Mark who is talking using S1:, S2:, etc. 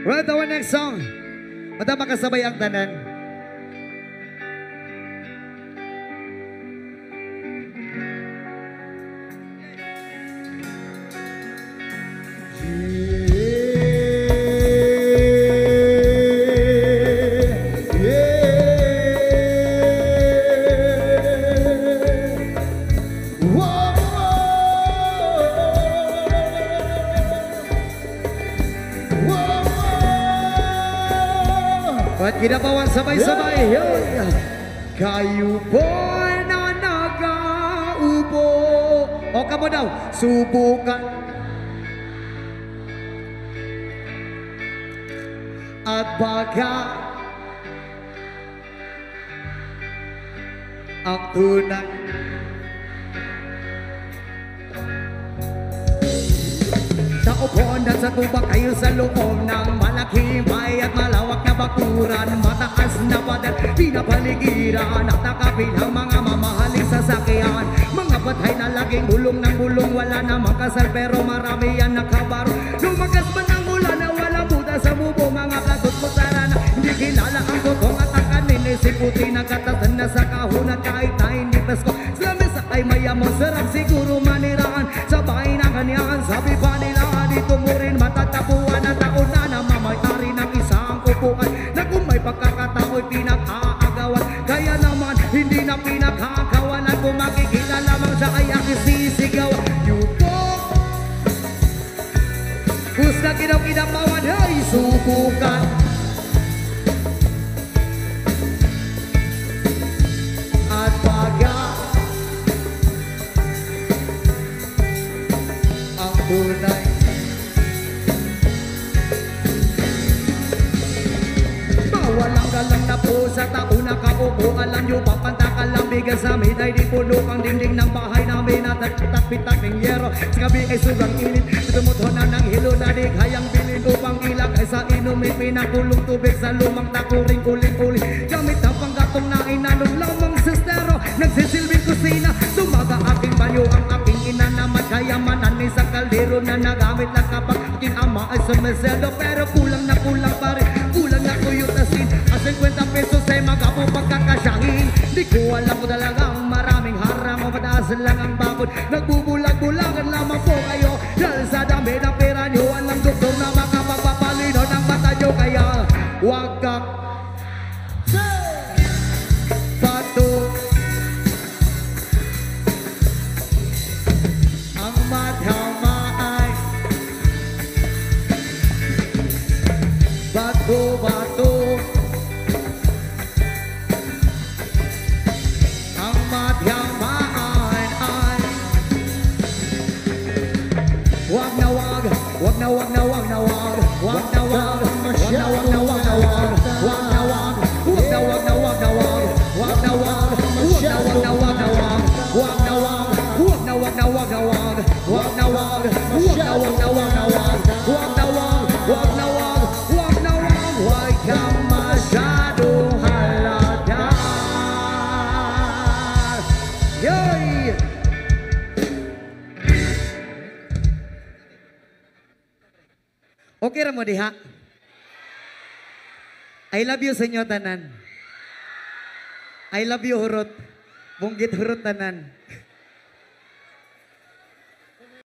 S1: Right, our next song. Mata makasabay ang tanan. At kinabawan sabay-sabay. Kayo po'y nanagaupo. O kamo daw, subukan. At baka ang tunay naupuan at sa tubak kayo sa loob ng malaking bay at malawak na bakuran, mataas na padat, pinapaligiran at nakabilang mga mamahaling sasakyan, mga batay na laging bulong ng bulong, wala namang kasal pero marami yan nakabaro. Lumagas man ang mula na wala buta sa mubo, mga plagot mo sana na hindi kilala ang totong at ang kanin si puti na katatan na sa kahon at kahit na hindi presko sa mesa ay mayamon, sarap siguro maniraan sa bahay ng kanyan, sabi pa nila dito mo rin matatapuan at ako na namamayari ng isang upuan na kung may pagkakatao'y pinag-aagawan, kaya naman hindi na pinagkakawalan, kung makikita lamang siya ay aking sisigaw. Yuko gusto kinaw-kinapawan, ay subukan. At baga ang tunay walang galang na po sa tao nakaupo. Alam nyo papantakal ang bigas sa amin ay di puno ang dingding ng bahay namin at pitak ng yero. Sa gabi ay sobrang init, tumutuhan na ng hilo na di kayang bilin upang ilag ay sa inumin pinakulong tubig sa lumang takuring uling-uling. Gamit ang panggatong na inanong lamang sistero, nagsisilbing kusina, sumaga aking banyo ang aking ina naman kayamanan ni sa kaldero na nagamit lang kapag aking ama ay sumeselo, pero kulang na kulang pa rin, kulang na kuyot asin. 50 pesos ay magapo pagkakasyahin. Di ko alam ko talagang maraming harang o mataas lang ang bakod. Nagbubulag-bulagan lamang po kayo dahil sa dami ng pera nyo. Walang doktor na makapagpapalino ng mata nyo, kaya wag kang pato. Ang madama ay bato-bato. Wag na wag, wag na wag na wag na wag, wag na wag, wag na wag na wag na wag, wag na wag, wag na wag na wag na wag, wag na wag, wag na wag na wag na wag, wag na wag, wag na wag na wag na wag, wag na wag, wag na wag na wag na wag, wag na wag, wag na wag, wag na wag, wag ka masyadong halata. Yoy! Okay ra mo diha. I love you sa inyo tanan. I love you hurot. Bunggit hurot tanan.